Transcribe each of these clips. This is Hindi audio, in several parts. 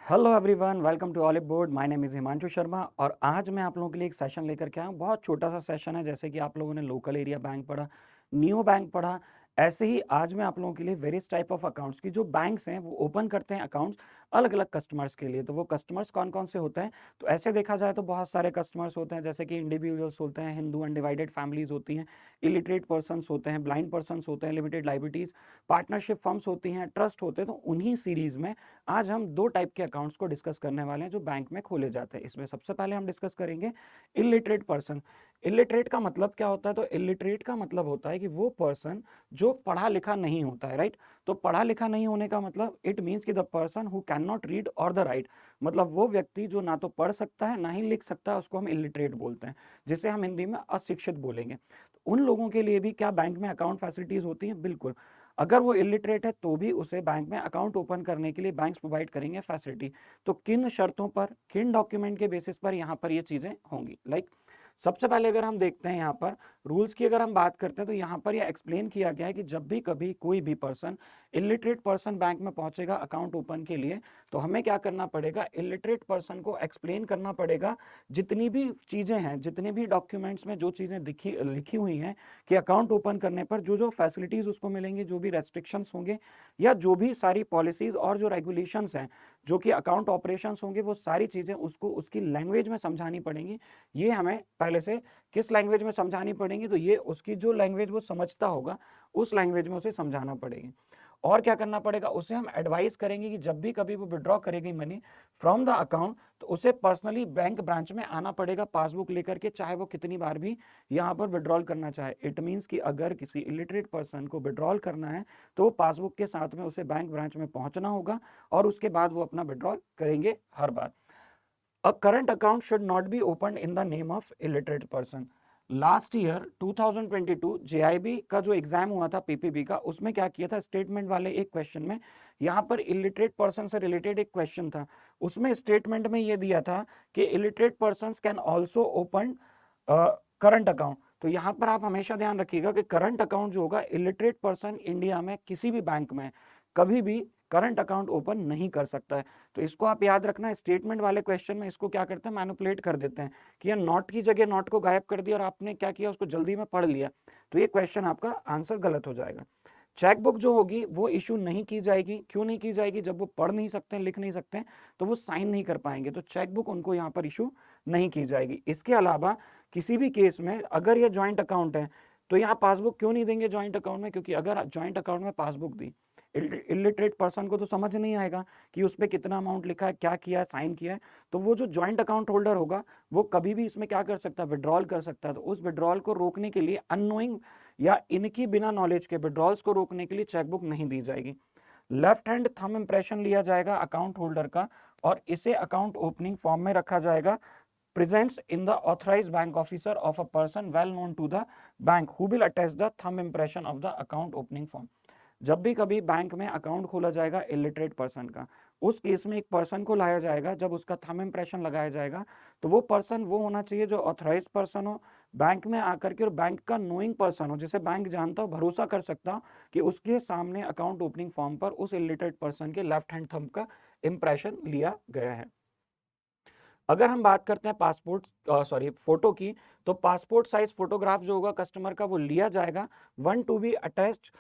Hello everyone, welcome to olive board. My name is Himanshu Sharma और आज मैं आप लोगों के लिए एक सेशन लेकर के आया हूँ। बहुत छोटा सा सेशन है, जैसे कि आप लोगों ने लोकल एरिया बैंक पढ़ा, नियो बैंक पढ़ा, ऐसे ही आज मैं आप लोगों के लिए वेरियस टाइप ऑफ अकाउंट्स की जो बैंक्स हैं वो ओपन करते हैं अकाउंट्स अलग अलग कस्टमर्स के लिए। तो वो कस्टमर्स कौन कौन से होते हैं, तो ऐसे देखा जाए तो बहुत सारे कस्टमर्स होते हैं, जैसे कि इंडिविजुअल्स होते हैं, हिंदू अनडिवाइडेड फैमिलीज होती हैं, इलिटरेट पर्सनस होते हैं, ब्लाइंड पर्सनस होते हैं, लिमिटेड लाइबिलिटीज, पार्टनरशिप फर्म्स होती हैं, ट्रस्ट होते हैं। तो उन्हीं सीरीज में आज हम दो टाइप के अकाउंट्स को डिस्कस करने वाले हैं जो बैंक में खोले जाते हैं। इसमें सबसे पहले हम डिस्कस करेंगे इलिटरेट पर्सन। इलिटरेट का मतलब क्या होता है, तो इलिटरेट का मतलब होता है कि वो पर्सन जो पढ़ा लिखा नहीं होता है, राइट। तो पढ़ा लिखा नहीं होने का मतलब इट मीन्स कि the person who can not read और द राइट, मतलब वो व्यक्ति जो ना तो पढ़ सकता है ना ही लिख सकता है, उसको हम इलिटरेट बोलते हैं, जिसे हम हिंदी में अशिक्षित बोलेंगे। तो उन लोगों के लिए भी क्या बैंक में अकाउंट फैसिलिटीज होती हैं? बिल्कुल। अगर वो इलिटरेट है तो भी उसे बैंक में अकाउंट ओपन करने के लिए बैंक्स प्रोवाइड करेंगे फैसिलिटी। तो किन शर्तों पर, किन डॉक्यूमेंट के बेसिस पर यहाँ पर ये चीजें होंगी, लाइक सबसे पहले अगर हम देखते हैं यहाँ पर रूल्स की अगर हम बात करते हैं, तो यहाँ पर यह एक्सप्लेन किया गया है कि जब भी कभी कोई भी पर्सन, इलिटरेट पर्सन बैंक में पहुंचेगा अकाउंट ओपन के लिए, तो हमें क्या करना पड़ेगा, इलिटरेट पर्सन को एक्सप्लेन करना पड़ेगा जितनी भी चीजें हैं, जितने भी डॉक्यूमेंट्स में जो चीजें लिखी हुई हैं कि अकाउंट ओपन करने पर जो जो फैसिलिटीज उसको मिलेंगी, जो भी रेस्ट्रिक्शंस होंगे या जो भी सारी पॉलिसीज और जो रेगुलेशंस हैं जो कि अकाउंट ऑपरेशंस होंगे, वो सारी चीजें उसको उसकी लैंग्वेज में समझानी पड़ेंगी। ये हमें पहले से किस लैंग्वेज में समझानी पड़ेंगी, तो ये उसकी जो लैंग्वेज वो समझता होगा उस लैंग्वेज में उसे समझाना पड़ेगी। और क्या करना पड़ेगा, उसे हम एडवाइस करेंगे कि जब भी कभी वो विड्रॉ करेगी मनी फ्रॉम द अकाउंट, तो उसे पर्सनली बैंक ब्रांच में आना पड़ेगा पासबुक लेकर के, चाहे वो कितनी बार भी यहाँ पर विड्रॉल करना चाहे। इट मीन्स कि अगर किसी इलिटरेट पर्सन को विड्रॉल करना है तो वो पासबुक के साथ में उसे बैंक ब्रांच में पहुंचना होगा और उसके बाद वो अपना विड्रॉल करेंगे हर बार। A current account should not be opened in the name of illiterate person. Last year 2022 JIB का जो एग्जाम हुआ था पीपीबी का, उसमें क्या किया था, स्टेटमेंट वाले एक क्वेश्चन में यहाँ पर इलिटरेट पर्सन से रिलेटेड एक क्वेश्चन था। उसमें स्टेटमेंट में ये दिया था कि illiterate person can also open current account. तो यहाँ पर आप हमेशा ध्यान रखिएगा कि करंट अकाउंट जो होगा, इलिटरेट पर्सन इंडिया में किसी भी बैंक में कभी भी करंट अकाउंट ओपन नहीं कर सकता है। तो इसको आप याद रखना, स्टेटमेंट वाले क्वेश्चन में इसको क्या करते हैं, मैनिपुलेट कर देते हैं कि ये नॉट की जगह नॉट को गायब कर दिया और आपने क्या किया, उसको जल्दी में पढ़ लिया, तो ये क्वेश्चन आपका आंसर गलत हो जाएगा। चेकबुक जो होगी वो इशू नहीं की जाएगी। क्यों नहीं की जाएगी, जब वो पढ़ नहीं सकते, लिख नहीं सकते, तो वो साइन नहीं कर पाएंगे, तो चेकबुक उनको यहाँ पर इशू नहीं की जाएगी। इसके अलावा किसी भी केस में अगर ये ज्वाइंट अकाउंट है, तो यहाँ पासबुक क्यों नहीं देंगे ज्वाइंट अकाउंट में, क्योंकि अगर ज्वाइंट अकाउंट में पासबुक दी, इलिटरेट पर्सन को तो समझ नहीं आएगा कि उस पर कितना अमाउंट लिखा है, क्या किया है, साइन किया है। तो वो जो ज्वाइंट अकाउंट होल्डर होगा वो कभी भी इसमें क्या कर सकता है, विड्रॉल कर सकता है। तो उस विड्रॉल को रोकने के लिए, अननोइंग या इनकी बिना नॉलेज के विड्रॉल्स को रोकने के लिए चेकबुक नहीं दी जाएगी। लेफ्ट हैंड थंब इंप्रेशन लिया जाएगा अकाउंट होल्डर का और इसे अकाउंट ओपनिंग फॉर्म में रखा जाएगा, presents in the authorized bank officer of a person well known to the bank who will attach the thumb impression of the account opening form। जब भी कभी बैंक में अकाउंट खोला जाएगा इलिटरेट पर्सन का, उस केस में एक पर्सन को लाया जाएगा, जब उसका थंब इंप्रेशन लगाया जाएगा, तो वो पर्सन वो होना चाहिए जो ऑथराइज पर्सन हो बैंक में आकर के, और बैंक का नोइंग पर्सन हो, जिसे बैंक जानता हो, भरोसा कर सकता हो कि उसके सामने अकाउंट ओपनिंग फॉर्म पर उस इलिटरेट पर्सन के लेफ्ट हैंड थंब का इंप्रेशन लिया गया है। अगर हम बात करते हैं पासपोर्ट फोटो की, तो पासपोर्ट साइज फोटोग्राफ जो होगा कस्टमर का वो लिया जाएगा, one to be attached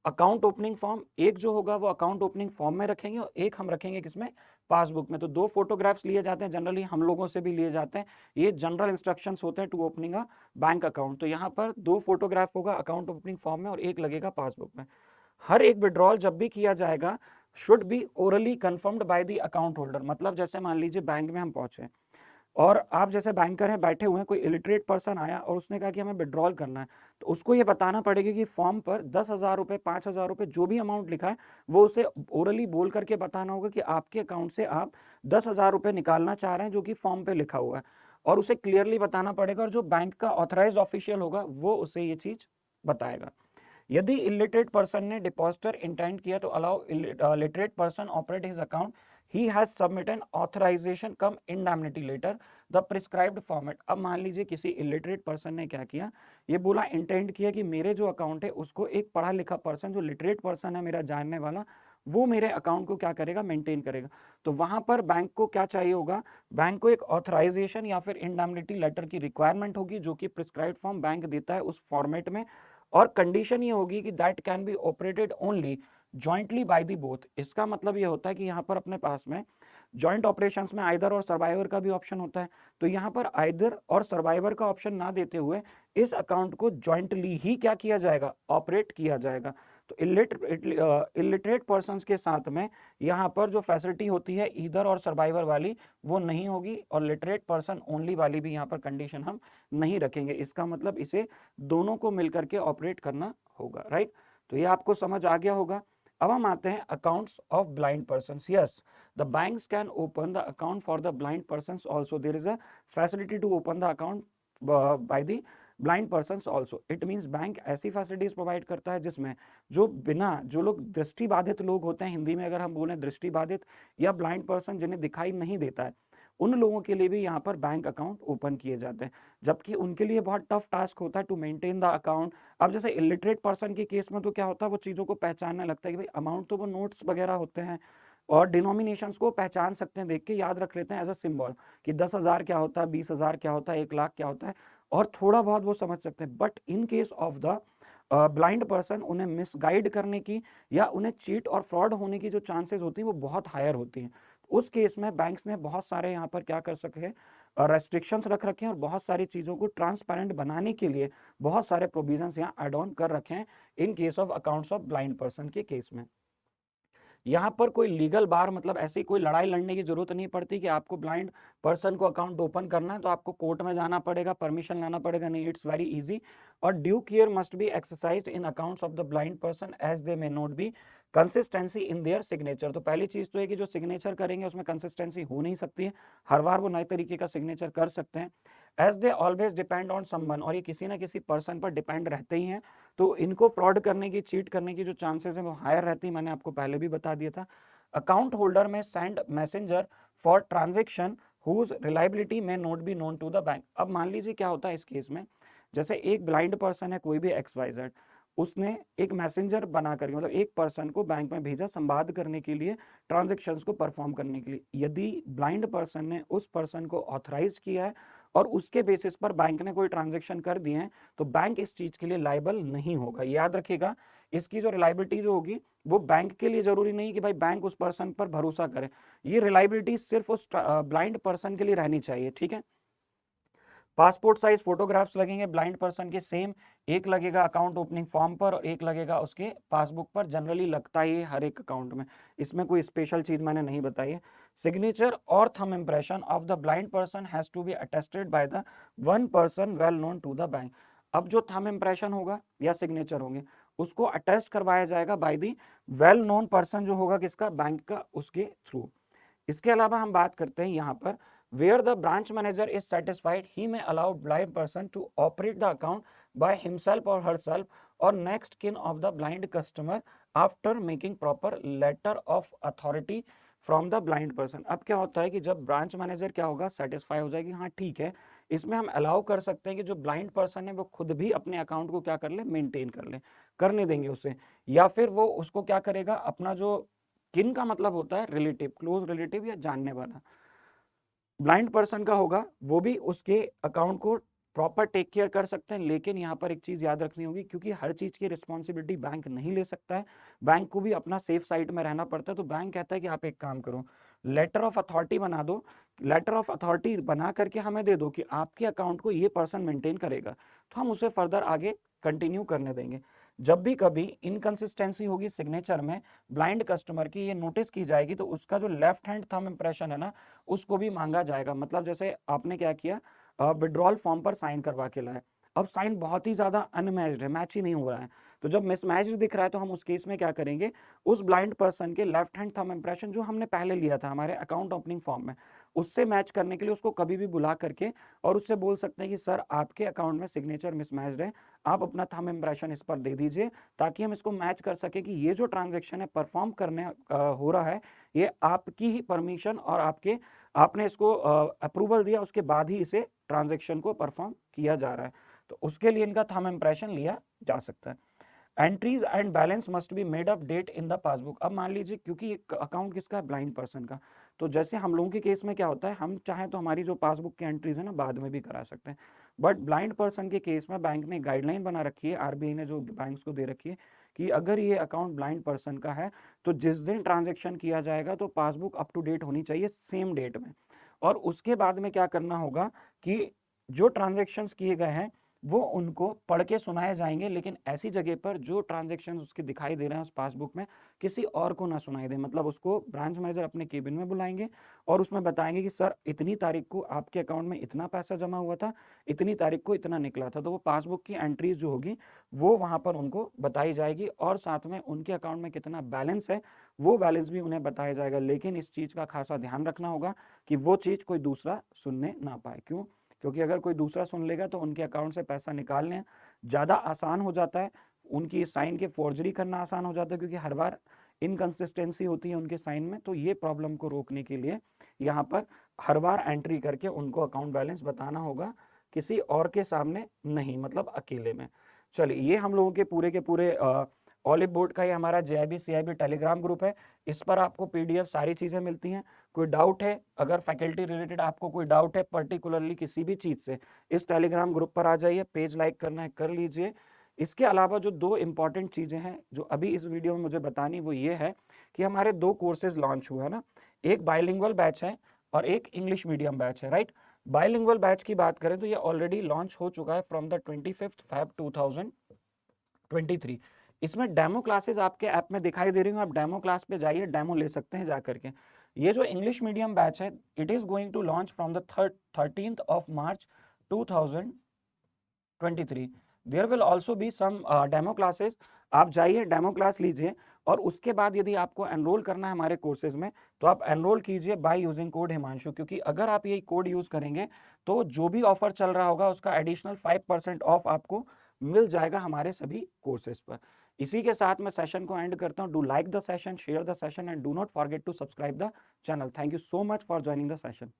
account opening form. एक जो होगा वो अकाउंट ओपनिंग फॉर्म में रखेंगे और एक हम रखेंगे किसमें, पासबुक में। तो दो फोटोग्राफ्स लिए जाते हैं, जनरली हम लोगों से भी लिए जाते हैं, ये जनरल इंस्ट्रक्शंस होते हैं to opening a bank account. तो यहाँ पर दो फोटोग्राफ होगा अकाउंट ओपनिंग फॉर्म में और एक लगेगा पासबुक में। हर एक विड्रॉल जब भी किया जाएगा should be orally confirmed by the account holder. मतलब जैसे मान लीजिए बैंक में हम पहुंचे और आप जैसे बैंकर हैं, बैठे हुए हैं, कोई इलिटरेट पर्सन आया और उसने कहा कि हमें विड्रॉल करना है, तो उसको ये बताना पड़ेगा कि फॉर्म पर 10,000 रुपये, 5,000 रुपये, जो भी अमाउंट लिखा है वो उसे ओरली बोल करके बताना होगा कि आपके अकाउंट से आप 10,000 रुपये निकालना चाह रहे हैं, जो कि फॉर्म पे लिखा हुआ है, और उसे क्लियरली बताना पड़ेगा। और जो बैंक का ऑथराइज ऑफिशियल होगा वो उसे ये चीज बताएगा। यदि इलिटरेट पर्सन ने डिपॉजिटर इंटेंड किया तो allow literate person operate his account, he has submit an authorization cum indemnity letter the prescribed format. अब मान लीजिए किसी इलिटरेट पर्सन ने क्या किया, ये बोला, इंटेंड किया कि मेरे जो अकाउंट है उसको एक पढ़ा लिखा पर्सन, जो लिटरेट पर्सन है मेरा जानने वाला, वो मेरे अकाउंट को क्या करेगा, मेंटेन करेगा। तो वहां पर बैंक को क्या चाहिए होगा, बैंक को एक ऑथराइजेशन या फिर इंडैमिनिटी लेटर की रिक्वायरमेंट होगी, जो कि प्रिस्क्राइब्ड फॉर्म बैंक देता है उस फॉर्मेट में। और कंडीशन ये होगी कि that can be operated only jointly by the both. इसका मतलब ये होता है कि यहाँ पर अपने पास में जॉइंट ऑपरेशंस में आइदर और सर्वाइवर का भी ऑप्शन होता है। तो यहाँ पर आइदर और सर्वाइवर का ऑप्शन ना देते हुए इस अकाउंट को जॉइंटली ही क्या किया जाएगा, ऑपरेट किया जाएगा। तो इलिटरेट पर्सन के साथ में यहाँ पर जो फैसिलिटी होती है ईदर और सर्वाइवर वाली, वो नहीं होगी, और लिटरेट पर्सन ओनली वाली भी यहाँ पर कंडीशन हम नहीं रखेंगे। इसका मतलब इसे दोनों को मिलकर के ऑपरेट करना होगा, राइट। तो ये आपको समझ आ गया होगा। अब हम आते हैं accounts of blind person. Yes, the banks can open the account for the blind persons also. There is a facility to open the account by the blind persons also. It means bank ऐसी फैसिलिटीज प्रोवाइड करता है जिसमें जो लोग दृष्टि बाधित लोग होते हैं, हिंदी में अगर हम बोलें दृष्टि बाधित या ब्लाइंड पर्सन जिन्हें दिखाई नहीं देता है, उन लोगों के लिए भी यहाँ पर बैंक अकाउंट ओपन किए जाते हैं। जबकि उनके लिए बहुत टफ टास्क होता है टू मेंटेन द अकाउंट। अब जैसे इलिटरेट पर्सन के केस में तो क्या होता है, वो चीज़ों को पहचानने लगता है कि भाई अमाउंट तो वो नोट्स वगैरह होते हैं और डिनोमिनेशंस को पहचान सकते हैं, देख के याद रख लेते हैं एज अ सिंबल कि 10,000 क्या होता है, 20,000 क्या होता है, 1 लाख क्या होता है, और थोड़ा बहुत वो समझ सकते हैं। But in case of the blind person, उन्हें मिसगाइड करने की या उन्हें चीट और फ्रॉड होने की जो चांसेस होती हैं वो बहुत हायर होती हैं। उस केस में बैंक्स ने बहुत सारे यहाँ पर क्या कर सके हैं, रेस्ट्रिक्शंस रख रखे हैं और बहुत सारी चीज़ों को ट्रांसपेरेंट बनाने के लिए बहुत सारे प्रोविजंस यहाँ एड ऑन कर रखे हैं in case of accounts of blind person के केस में। यहाँ पर कोई लीगल बार मतलब ऐसी कोई लड़ाई लड़ने की जरूरत नहीं पड़ती कि आपको ब्लाइंड पर्सन को अकाउंट ओपन करना है तो आपको कोर्ट में जाना पड़ेगा, परमिशन लाना पड़ेगा, नहीं, इट्स वेरी इजी। और due care must be exercised in accounts of the blind person as they may not be consistency in their signature. तो पहली चीज तो है कि जो सिग्नेचर करेंगे उसमें कंसिस्टेंसी हो नहीं सकती है, हर बार वो नए तरीके का सिग्नेचर कर सकते हैं। As they always depend on someone, और ये किसी ना किसी पर्सन पर डिपेंड रहते ही हैं, तो इनको फ्रॉड करने की, चीट करने की जो चांसेस है वो हायर रहती है, मैंने आपको पहले भी बता दिया था। अकाउंट होल्डर में send messenger for transaction whose reliability में not be known to the bank. अब मान लीजिए क्या होता है इस केस में, जैसे एक ब्लाइंड पर्सन है, कोई भी XYZ, उसने एक मैसेंजर बना करके मतलब एक पर्सन को बैंक में भेजा संवाद करने के लिए, ट्रांजेक्शन्स को परफॉर्म करने के लिए। यदि ब्लाइंड पर्सन ने उस पर्सन को ऑथराइज किया है और उसके बेसिस पर बैंक ने कोई ट्रांजेक्शन कर दिए हैं, तो बैंक इस चीज के लिए लायबल नहीं होगा। याद रखिएगा, इसकी जो रिलायबिलिटी जो होगी वो बैंक के लिए जरूरी नहीं कि भाई बैंक उस पर्सन पर भरोसा करे, ये रिलायबिलिटी सिर्फ उस ब्लाइंड पर्सन के लिए रहनी चाहिए, ठीक है। पासपोर्ट साइज फोटोग्राफ्स लगेंगे ब्लाइंड पर्सन के सेम, एक लगेगा अकाउंट ओपनिंग फॉर्म पर और एक लगेगा उसके पासबुक पर, जनरली लगता ही है हर एक अकाउंट में, इसमें कोई स्पेशल चीज मैंने नहीं बताई है। सिग्नेचर और thumb impression of the blind person has to be attested by the one person well known to the bank. अब जो थंब इंप्रेशन होगा या सिग्नेचर होंगे उसको अटेस्ट करवाया जाएगा by the well known person, जो होगा किसका, बैंक का, उसके थ्रू। इसके अलावा हम बात करते हैं यहाँ पर, where the branch manager is satisfied he may allow blind person to operate the account by himself or herself or next kin of the blind customer after making proper letter of authority from the blind person। अब क्या होता है कि जब ब्रांच मैनेजर क्या होगा, सेटिस्फाई हो जाएगी, हाँ ठीक है, इसमें हम अलाउ कर सकते हैं कि जो ब्लाइंड पर्सन है वो खुद भी अपने अकाउंट को क्या कर ले, मेंटेन कर ले, करने देंगे उसे, या फिर वो उसको क्या करेगा, अपना जो किन का मतलब होता है रिलेटिव, क्लोज रिलेटिव या जानने वाला, ब्लाइंड पर्सन का होगा, वो भी उसके अकाउंट को प्रॉपर टेक केयर कर सकते हैं। लेकिन यहाँ पर एक चीज याद रखनी होगी, क्योंकि हर चीज की रिस्पॉन्सिबिलिटी बैंक नहीं ले सकता है, बैंक को भी अपना सेफ साइड में रहना पड़ता है। तो बैंक कहता है कि आप एक काम करो, लेटर ऑफ अथॉरिटी बना दो, लेटर ऑफ अथॉरिटी बना करके हमें दे दो कि आपके अकाउंट को ये पर्सन मेंटेन करेगा, तो हम उसे फर्दर आगे कंटिन्यू करने देंगे। जब भी कभी इनकंसिस्टेंसी होगी सिग्नेचर में ब्लाइंड कस्टमर की, ये नोटिस की जाएगी, तो उसका जो लेफ्ट हैंड थंब इंप्रेशन है ना, उसको भी मांगा जाएगा। मतलब जैसे आपने क्या किया, विड्रॉल फॉर्म पर साइन करवा के लाए, अब साइन बहुत ही ज्यादा अनमैच्ड है, मैच ही नहीं हो रहा है, तो जब मिसमैच दिख रहा है तो हम उस केस में क्या करेंगे, उस ब्लाइंड पर्सन के लेफ्ट हैंड थंब इंप्रेशन जो हमने पहले लिया था हमारे अकाउंट ओपनिंग फॉर्म में, उससे मैच करने के लिए उसको कभी भी बुला करके और उससे बोल सकते हैं कि सर आपके अकाउंट में सिग्नेचर मिसमैच्ड है, आप अपना थंब इंप्रेशन इस पर दे दीजिए, ताकि हम इसको मैच कर सके कि ये जो ट्रांजेक्शन है परफॉर्म करने हो रहा है, ये आपकी ही परमिशन और आपने इसको अप्रूवल दिया, उसके बाद ही इसे ट्रांजेक्शन को परफॉर्म किया जा रहा है। तो उसके लिए इनका थंब इंप्रेशन लिया जा सकता है। Entries and balance must be made up date in the passbook. अब मान लीजिए क्योंकि अकाउंट किसका है, ब्लाइंड पर्सन का, तो जैसे हम लोगों के केस में क्या होता है, हम चाहे तो हमारी जो पासबुक की एंट्रीज है ना बाद में भी करा सकते हैं, बट ब्लाइंड पर्सन के केस में बैंक ने गाइडलाइन बना रखी है, आरबीआई ने जो बैंक्स को दे रखी है कि अगर ये अकाउंट ब्लाइंड पर्सन का है तो जिस दिन ट्रांजेक्शन किया जाएगा तो पासबुक अप टू डेट होनी चाहिए सेम डेट में। और उसके बाद में क्या करना होगा कि जो ट्रांजेक्शन्स किए गए हैं वो उनको पढ़ के सुनाए जाएंगे, लेकिन ऐसी जगह पर जो ट्रांजेक्शन उसके दिखाई दे रहे हैं उस पासबुक में किसी और को ना सुनाई दे। मतलब उसको ब्रांच मैनेजर अपने केबिन में बुलाएंगे और उसमें बताएंगे कि सर इतनी तारीख को आपके अकाउंट में इतना पैसा जमा हुआ था, इतनी तारीख को इतना निकला था, तो वो पासबुक की एंट्रीज जो होगी वो वहां पर उनको बताई जाएगी और साथ में उनके अकाउंट में कितना बैलेंस है वो बैलेंस भी उन्हें बताया जाएगा। लेकिन इस चीज का खासा ध्यान रखना होगा कि वो चीज कोई दूसरा सुनने ना पाए। क्यों? क्योंकि अगर कोई दूसरा सुन लेगा तो उनके अकाउंट से पैसा निकालने ज़्यादा आसान हो जाता है, उनकी साइन के फॉर्जरी करना आसान हो जाता है, क्योंकि हर बार इनकंसिस्टेंसी होती है उनके साइन में। तो ये प्रॉब्लम को रोकने के लिए यहाँ पर हर बार एंट्री करके उनको अकाउंट बैलेंस बताना होगा, किसी और के सामने नहीं, मतलब अकेले में। चलिए, ये हम लोगों के पूरे ऑलिव बोर्ड का ये हमारा जेआईबी सीआईबी टेलीग्राम ग्रुप है। इस पर आपको पीडीएफ सारी चीज़ें मिलती हैं। कोई डाउट है, अगर फैकल्टी रिलेटेड आपको कोई डाउट है पर्टिकुलरली किसी भी चीज़ से, इस टेलीग्राम ग्रुप पर आ जाइए, पेज लाइक करना है कर लीजिए। इसके अलावा जो दो इंपॉर्टेंट चीज़ें हैं जो अभी इस वीडियो में मुझे बतानी, वो ये है कि हमारे दो कोर्सेज लॉन्च हुए हैं ना, एक बाइलिंगुअल बैच है और एक इंग्लिश मीडियम बैच है, राइट। बाइलिंगुअल बैच की बात करें तो ये ऑलरेडी लॉन्च हो चुका है फ्रॉम द 25 Feb 2023। इसमें डेमो क्लासेस आपके ऐप में दिखाई दे रही हूँ, आप डेमो क्लास पे जाइए, डेमो ले सकते हैं जा करके। ये जो इंग्लिश मीडियम बैच है, it is going to launch from the 13th March 2023। There will also be some demo classes, आप जाइए डेमो क्लास लीजिए और उसके बाद यदि आपको एनरोल करना है हमारे कोर्सेज में तो आप एनरोल कीजिए बाय यूजिंग कोड हिमांशु, क्योंकि अगर आप यही कोड यूज करेंगे तो जो भी ऑफर चल रहा होगा उसका एडिशनल 5% ऑफ आपको मिल जाएगा हमारे सभी कोर्सेज पर। इसी के साथ मैं सेशन को एंड करता हूं। Do like the session, share the session and do not forget to subscribe the channel. Thank you so much for joining the session.